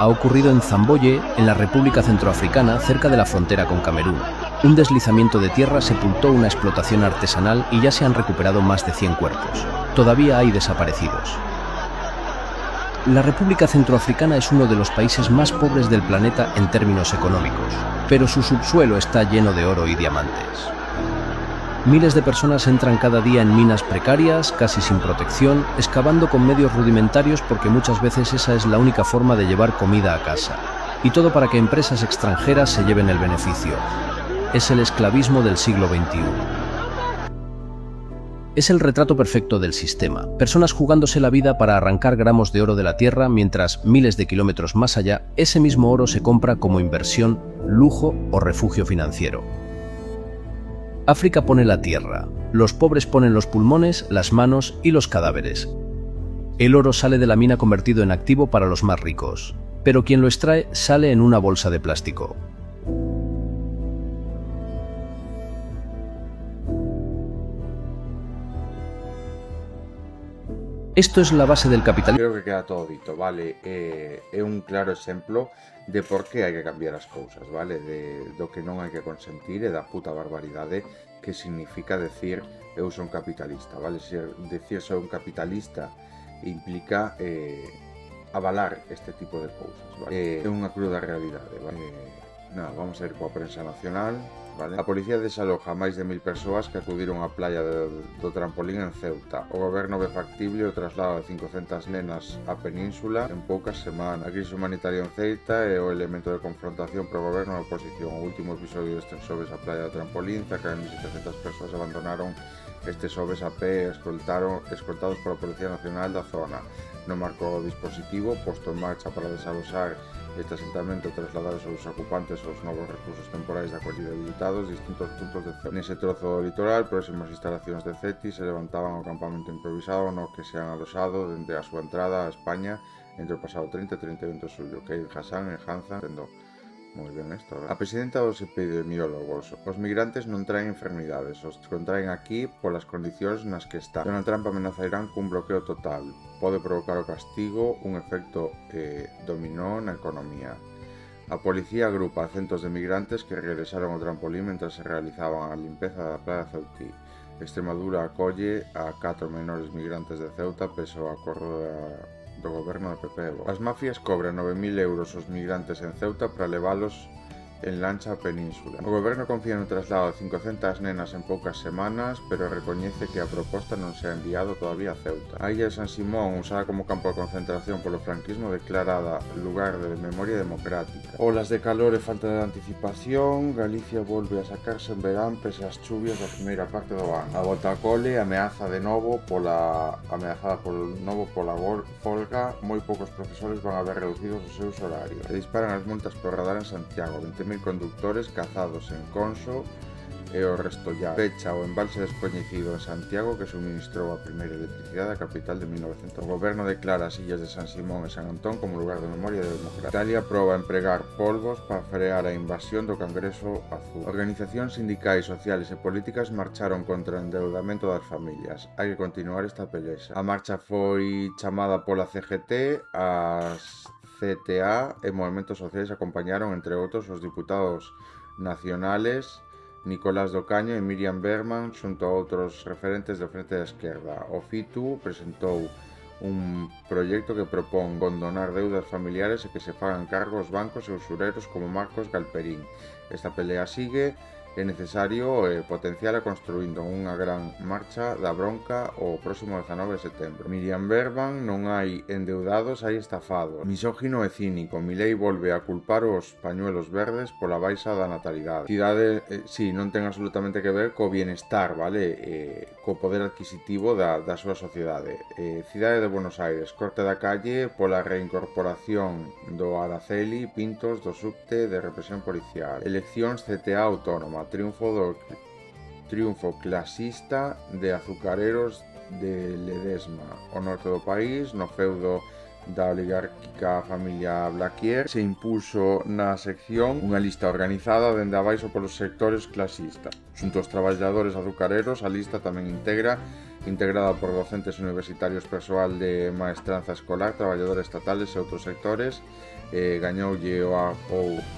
Speaker 2: Ha ocurrido en Zamboye, en la República Centroafricana, cerca de la frontera con Camerún. Un deslizamiento de tierra sepultó una explotación artesanal y ya se han recuperado más de 100 cuerpos. Todavía hay desaparecidos. La República Centroafricana es uno de los países más pobres del planeta en términos económicos, pero su subsuelo está lleno de oro y diamantes. Miles de personas entran cada día en minas precarias, casi sin protección, excavando con medios rudimentarios porque muchas veces esa es la única forma de llevar comida a casa. Y todo para que empresas extranjeras se lleven el beneficio. Es el esclavismo del siglo XXI. Es el retrato perfecto del sistema. Personas jugándose la vida para arrancar gramos de oro de la tierra, mientras miles de kilómetros más allá, ese mismo oro se compra como inversión, lujo o refugio financiero. África pone la tierra, los pobres ponen los pulmones, las manos y los cadáveres. El oro sale de la mina convertido en activo para los más ricos, pero quien lo extrae sale en una bolsa de plástico. Esto es la base del capitalismo.
Speaker 1: Creo que queda todo dito, vale? É un claro exemplo de por que hai que cambiar as cousas, vale? Do que non hai que consentir e da puta barbaridade que significa decir eu son capitalista, vale? Decir son capitalista implica avalar este tipo de cousas, vale? É unha cruda realidade, vale? Nada, vamos a ir coa prensa nacional, vale? A policía desaloja máis de 1000 persoas que acudiron á playa do Trampolín en Ceuta. O goberno ve factible o traslado de 500 nenas á península en poucas semanas. A crise humanitaria en Ceuta é o elemento de confrontación pro goberno e a oposición. O último episodio destes xoves á playa do Trampolín, cerca de 1700 persoas abandonaron estes xoves a pé escoltados pola Policía Nacional da zona. No marco dispositivo posto en marcha para desaloxar este asentamento, trasladar os ocupantes aos novos recursos temporais de acollida habilitados distintos puntos de Ceuta. Nese trozo do litoral, próximas instalacións de CETI se levantaban o campamento improvisado no que se han aloxado dende a súa entrada a España entre o pasado 30 e 31 de xullo, que en Hassan e Hanza, entendo moi ben isto. A presidenta dos epidemiólogos: os migrantes non traen enfermidades, os contraen aquí polas condicións nas que están. Donald Trump amenaza a Irán cun bloqueo total. Pode provocar o castigo un efecto dominó na economía. A policía agrupa a centos de migrantes que regresaron ao Trampolín mentre se realizaban a limpeza da playa Ceutí. Extremadura acolle a 4 menores migrantes de Ceuta pese ao acordo do goberno do PP. As mafias cobran 9.000 euros aos migrantes en Ceuta para leválos en lancha a península. O goberno confía no traslado de 500 nenas en poucas semanas, pero recoñece que a proposta non se ha enviado todavía a Ceuta. A illa de San Simón, usada como campo de concentración polo franquismo, declarada lugar de memoria democrática. Olas de calor e falta de anticipación, Galicia volve a sacarse en verán pese ás chuvias da primeira parte do ano. A Botacole ameazada pola folga, moi poucos profesores van a ver reducidos os seus horarios. Se disparan as multas por radar en Santiago, 20.000 conductores cazados en Conso e o Restollado. Fecha o embalse descoñecido en Santiago que suministrou a primeira electricidade á capital de 1900. O goberno declara as illas de San Simón e San Antón como lugar de memoria de democracia. Italia proba a empregar polvos para frear a invasión do Cangreso Azul. Organizacións sindicais, sociales e políticas marcharon contra o endeudamento das familias. Hai que continuar esta pelexa. A marcha foi chamada pola CGT, as CTA e movimentos sociais acompañaron, entre outros, os diputados nacionales Nicolás Docaño e Miriam Berman xunto a outros referentes do Frente da Esquerda. O FITU presentou un proxecto que propón condonar deudas familiares e que se fagan cargo os bancos e usureros como Marcos Galperín. Esta pelea sigue. É necesario potenciala construindo unha gran marcha da bronca o próximo 19 de setembro. Miriam Berman: non hai endeudados, hai estafados. Misógino e cínico, Milei volve a culpar os pañuelos verdes pola baixa da natalidade. Cidade, si, non ten absolutamente que ver co bienestar, vale? Co poder adquisitivo da súa sociedade. Cidade de Buenos Aires: corte da calle pola reincorporación do Araceli Pintos do subte de represión policial. Eleccións CTA autónoma. Triunfo clasista de azucareros de Ledesma. O norte do país, no feudo da oligárquica familia Blaquier, se impuso na sección unha lista organizada dende abaixo polos sectores clasistas. Xunto aos traballadores azucareros, a lista tamén integrada por docentes universitarios, persoal de maestranza escolar, traballadores estatales e outros sectores, gañoulle o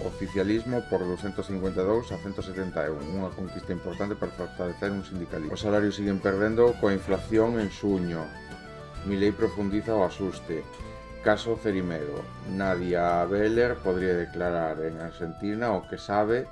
Speaker 1: oficialismo por 252 a 171, unha conquista importante para fortalecer un sindicalismo. Os salarios siguen perdendo coa inflación en xuño. Milei profundiza o asuste. Caso Cerimedo. Nadia Beller podría declarar en Argentina o que sabe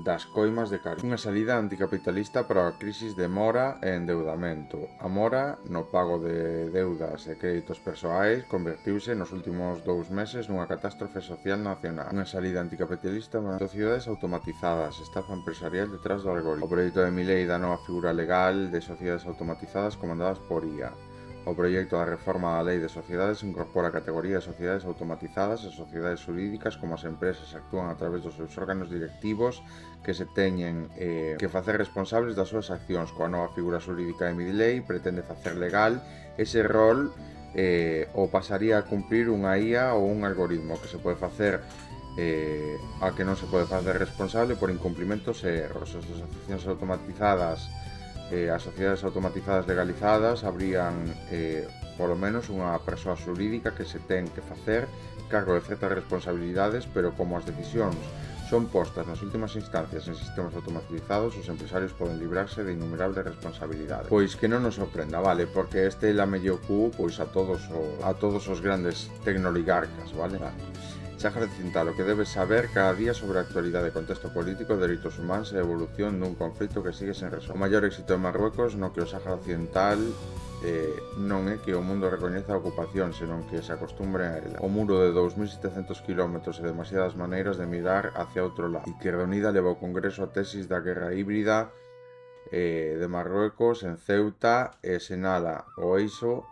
Speaker 1: das coimas de Carlos. Unha salida anticapitalista para a crisis de mora e endeudamento. A mora no pago de deudas e créditos persoais convertiuse nos últimos 2 meses nunha catástrofe social nacional. Unha salida anticapitalista para sociedades automatizadas, estafa empresarial detrás do algoritmo. O proxecto de Milei da nova figura legal de sociedades automatizadas comandadas por IA. O proxecto da reforma da Lei de Sociedades incorpora a categoría de sociedades automatizadas e sociedades xurídicas como as empresas actúan a través dos seus órganos directivos que se teñen que facer responsables das súas accións. Coa nova figura xurídica de Milei pretende facer legal ese rol ou pasaría a cumprir unha IA ou un algoritmo que se pode facer a que non se pode facer responsable por incumplimentos e erros. As asociacións automatizadas as sociedades automatizadas legalizadas habrían polo menos unha persoa xurídica que se ten que facer cargo de certas responsabilidades, pero como as decisións son postas nas últimas instancias en sistemas automatizados, os empresarios poden librarse de innumerables responsabilidades. Pois que non nos sorprenda, vale? Porque este lamello cu pois a todos os grandes tecnoligarcas, vale? Sáhara Occidental, o que debes saber cada día sobre a actualidade, contexto político, dereitos humanos e evolución dun conflito que sigue sen resolver. O maior éxito de Marruecos no que o Sáhara Occidental non é que o mundo recoñeza a ocupación, senón que se acostumbre a ela. O muro de 2.700 km e demasiadas maneiras de mirar hacia outro lado. Izquierda Unida leva ao Congreso a tesis da guerra híbrida de Marruecos en Ceuta e senala o eixo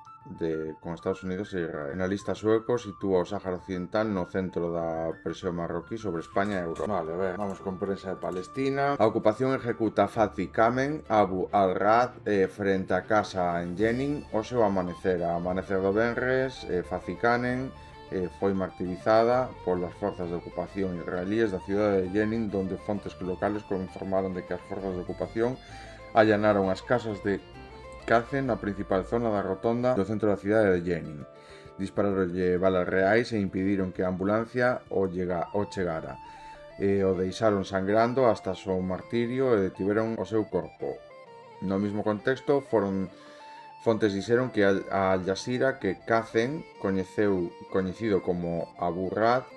Speaker 1: con Estados Unidos e Israel. Analista sueco sitúa o Sáhara Occidental no centro da presión marroquí sobre España e Europa. Vale, a ver, vamos con prensa de Palestina. A ocupación executa Fathi Kamen Abu al-Rad frente a casa en Jenin hoxe ao amanecer. A amanecer do venres, Fathi Kamen foi martirizada polas forzas de ocupación israelíes da cidade de Jenin, donde fontes locales informaron de que as forzas de ocupación allanaron as casas de Kazen na principal zona da rotonda do centro da cidade de Jenin. Dispararonlle balas reais e impediron que a ambulancia o chegara. O deixaron sangrando hasta o seu martirio e detiveron o seu corpo. No mesmo contexto, fontes dixeron que a Al Jazeera que Kazen, coñecido como Abu Rad,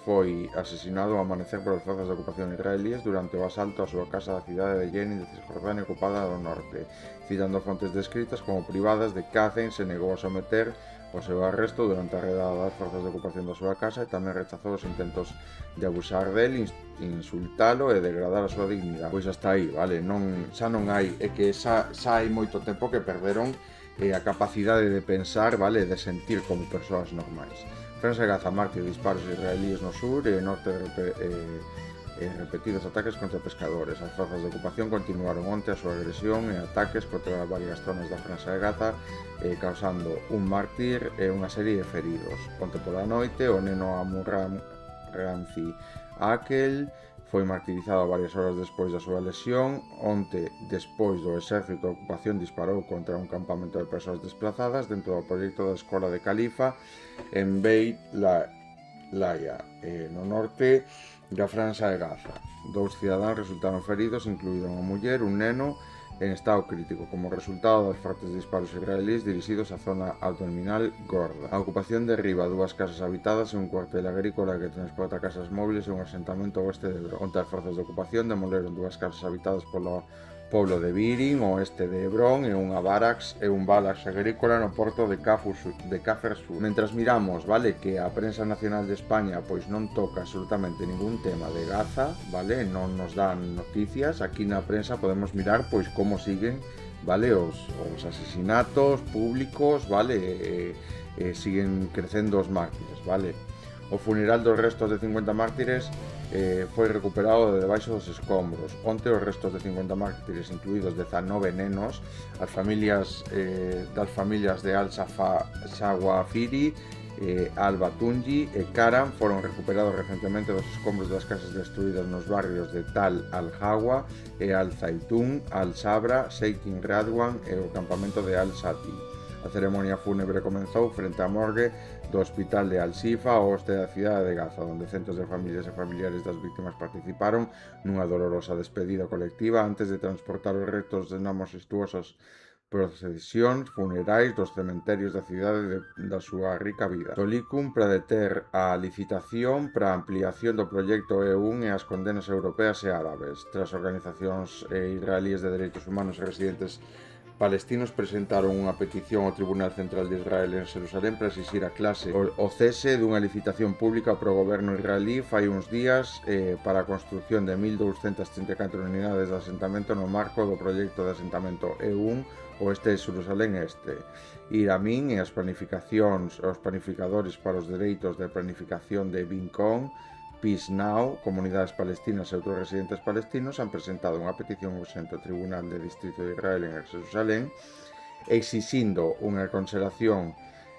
Speaker 1: foi asesinado ao amanecer por as forzas de ocupación israelíes durante o asalto á súa casa da cidade de Jenin de Cisjordania ocupada do norte. Citando fontes descritas como privadas de Kazen, se negou a someter o seu arresto durante a redada das forzas de ocupación da súa casa e tamén rechazou os intentos de abusar del, insultalo e degradar a súa dignidade. Pois hasta aí, vale? Xa non hai, é que xa hai moito tempo que perderon a capacidade de pensar, vale? De sentir como persoas normais. Franja de Gaza marca disparos israelíes no sur e norte repetidos ataques contra pescadores. As forzas de ocupación continuaron onte a súa agresión e ataques contra varias zonas da Franja de Gaza, causando un mártir e unha serie de feridos. Onte pola noite, o neno Amurram Ramzi Akel foi martirizado varias horas despois da súa lesión. Onte, despois do exército de ocupación disparou contra un campamento de persoas desplazadas dentro do proxecto da escola de Califa en Beit Laia, no norte da Franxa de Gaza. 2 cidadáns resultaron feridos, incluído unha muller, un neno, en estado crítico, como resultado dos fortes disparos israelíes dirixidos á zona abdominal gorda. A ocupación derriba 2 casas habitadas e un cuartel agrícola que transporta casas móviles e un asentamento oeste de Hebrón. Onte as forzas de ocupación demoleron 2 casas habitadas polo poblo de Birin, oeste de Hebrón, e un barracks agrícola no porto de Kafr Sur. Mentras miramos, vale, que a prensa nacional de España pois non toca absolutamente ningún tema de Gaza, vale, non nos dan noticias. Aquí na prensa podemos mirar pois como siguen, vale, os asesinatos públicos, vale, siguen crecendo os mártires, vale. O funeral dos restos de 50 mártires foi recuperado de debaixo dos escombros. Onte os restos de 50 mártires, incluídos 19 nenos, das familias de Al-Sawafiri, Al-Batunji e Karam foron recuperados recentemente dos escombros das casas destruídas nos barrios de Tal Al-Hawa e Al-Zaitun, Al-Sabra, Seikin Radwan e o campamento de Al-Sati. A ceremonia fúnebre comenzou frente á morgue do Hospital de Al-Shifa, ao oeste da cidade de Gaza, onde centos de familias e familiares das vítimas participaron nunha dolorosa despedida colectiva antes de transportar os restos de nas majestuosas procesións funerais dos cementerios da cidade da súa rica vida. Tolicum para deter a licitación para a ampliación do proxecto EU e as condenas europeas e árabes. Tras organizacións israelíes de dereitos humanos e residentes palestinos presentaron unha petición ao Tribunal Central de Israel en Jerusalén para exixir a clase o cese dunha licitación pública para o goberno israelí fai uns días para a construción de 1.234 unidades de asentamento no marco do proxecto de asentamento EU oeste de Jerusalén Este. Iramín e os planificadores para os dereitos de planificación de Vincom, Peace Now, comunidades palestinas e outros residentes palestinos han presentado unha petición urxente ao Tribunal de Distrito de Israel en Jerusalén exixindo unha cancelación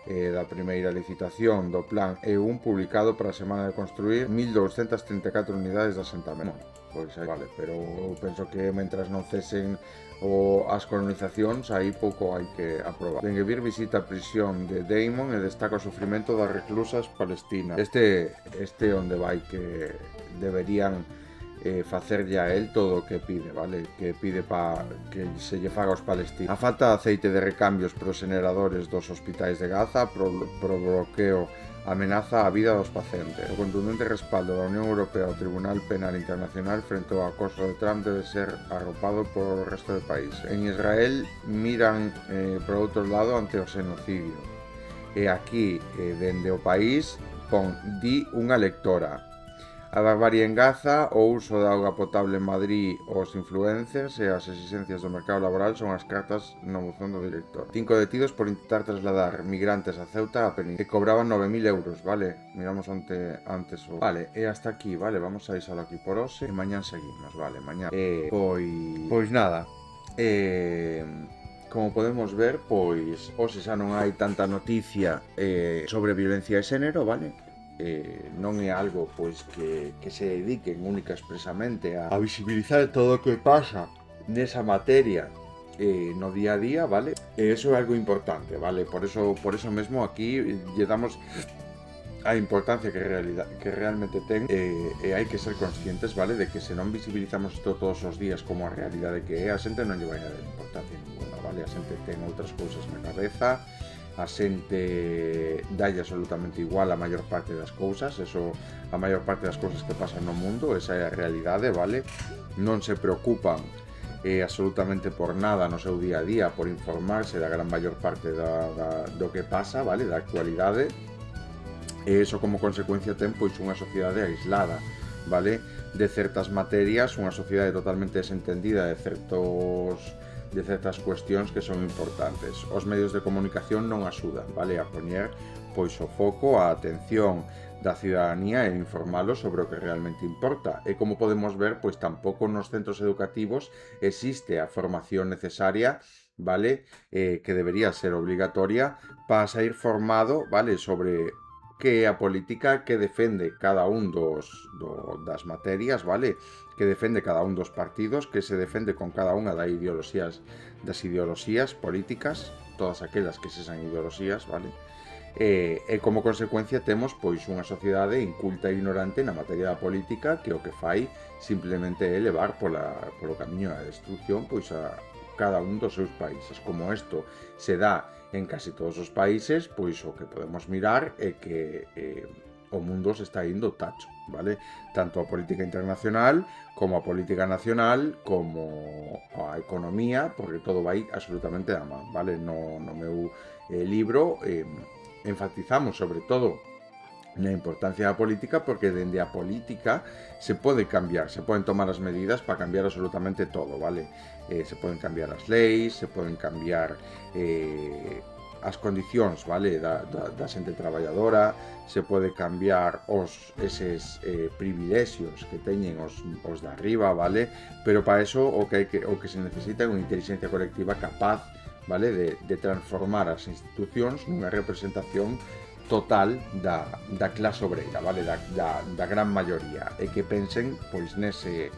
Speaker 1: da primeira licitación do plan EU publicado para a semana de construir 1.234 unidades de asentamento. Pois aí vale, pero eu penso que mentras non cesen as colonizacións aí pouco hai que aprobar. Ben-Gvir visita a prisión de Damon e destaca o sufrimento das reclusas palestinas. Este onde vai que deberían facerlle a él todo o que pide, vale? Que pide para que se lle faga aos palestinos. A falta de aceite de recambios para os generadores dos hospitais de Gaza pro bloqueo amenaza a vida dos pacientes. O contundente respaldo da Unión Europea ao Tribunal Penal Internacional frente ao acoso de Trump debe ser arropado por o resto do país. En Israel miran por outro lado ante o xenocidio. E aquí, dende o país, di unha lectora. A barbarie en Gaza, o uso de auga potable en Madrid, os influencers e as exigencias do mercado laboral son as cartas no buzón do director. 5 detidos por intentar trasladar migrantes a Ceuta a Península, que cobraban 9.000 euros, vale? Miramos antes o... Vale, e hasta aquí, vale? Vamos a deixalo aquí por hoxe e mañán seguimos, vale? Mañán. Pois nada. Como podemos ver, pois hoxe xa non hai tanta noticia sobre violencia de xénero, vale? Non é algo pois que se dediquen única expresamente a visibilizar todo o que pasa nesa materia no día a día, vale? E iso é algo importante, vale? Por eso mesmo aquí lle damos a importancia que realmente ten e hai que ser conscientes, vale? De que se non visibilizamos isto todos os días como a realidade que é, a xente non lle vai a dar importancia ninguna, vale? A xente ten outras cousas na cabeza, a xente dalle absolutamente igual a maior parte das cousas, a maior parte das cousas que pasan no mundo, esa é a realidade, vale? Non se preocupan absolutamente por nada no seu día a día, por informarse da gran maior parte do que pasa, vale? Da actualidade, e iso como consecuencia ten pois unha sociedade aislada, vale? De certas materias, unha sociedade totalmente desentendida de certas cuestións que son importantes. Os medios de comunicación non axudan, vale, a poñer pois o foco, a atención da cidadanía e informalos sobre o que realmente importa. E como podemos ver, pois tampouco nos centros educativos existe a formación necesaria, vale, que debería ser obligatoria para sair formado, vale, sobre que a política que defende cada un das materias, vale? Que defende cada un dos partidos, que se defende con cada unha das ideoloxías políticas, todas aquelas que sexan ideoloxías, vale? E como consecuencia temos pois unha sociedade inculta e ignorante na materia da política que o que fai simplemente é levar polo camiño da destrucción pois a cada un dos seus países. Como isto se dá en casi todos os países, pois o que podemos mirar é que o mundo se está indo tacho, vale? Tanto a política internacional como a política nacional como a economía, porque todo vai absolutamente da man, vale? No meu libro enfatizamos sobre todo na importancia da política porque dende a política se pode cambiar, se poden tomar as medidas para cambiar absolutamente todo, vale? Se poden cambiar as leis, se poden cambiar as condicións, vale, da xente traballadora, se pode cambiar eses privilexios que teñen os de arriba, vale? Pero para eso o que se necesita é unha inteligencia colectiva capaz, vale, de transformar as institucións nunha representación total da clase obreira, vale, da gran maioría, e que pensen pois nese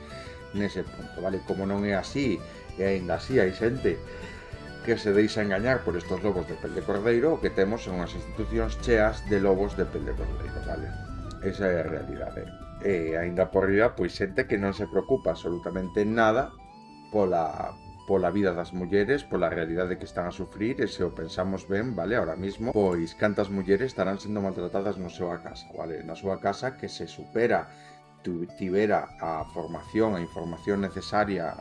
Speaker 1: punto, vale? Como non é así, e aínda así hai xente que se deixa engañar por estos lobos de pel de cordeiro, o que temos son unhas institucións cheas de lobos de pel de cordeiro, vale? Esa é a realidade. E aínda por riba, pois xente que non se preocupa absolutamente nada pola vida das mulleres, pola realidade que están a sufrir, e se o pensamos ben, vale, ahora mismo, pois cantas mulleres estarán sendo maltratadas na súa casa, vale? Na súa casa que se supera tivera a formación, a información necesaria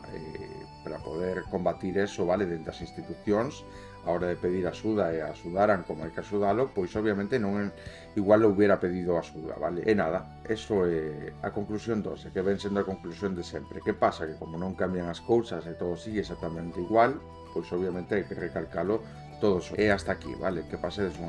Speaker 1: para poder combatir eso, vale, dentro das institucións, a hora de pedir axuda e axudaran como hai que axudalo, pois obviamente non igual hubiera pedido axuda, vale? E nada, eso é a conclusión 2, que ven sendo a conclusión de sempre. Que pasa? Que como non cambian as cousas e todo sigue exactamente igual, pois obviamente hai que recalcalo todo. E hasta aquí, vale? Que pasedes unha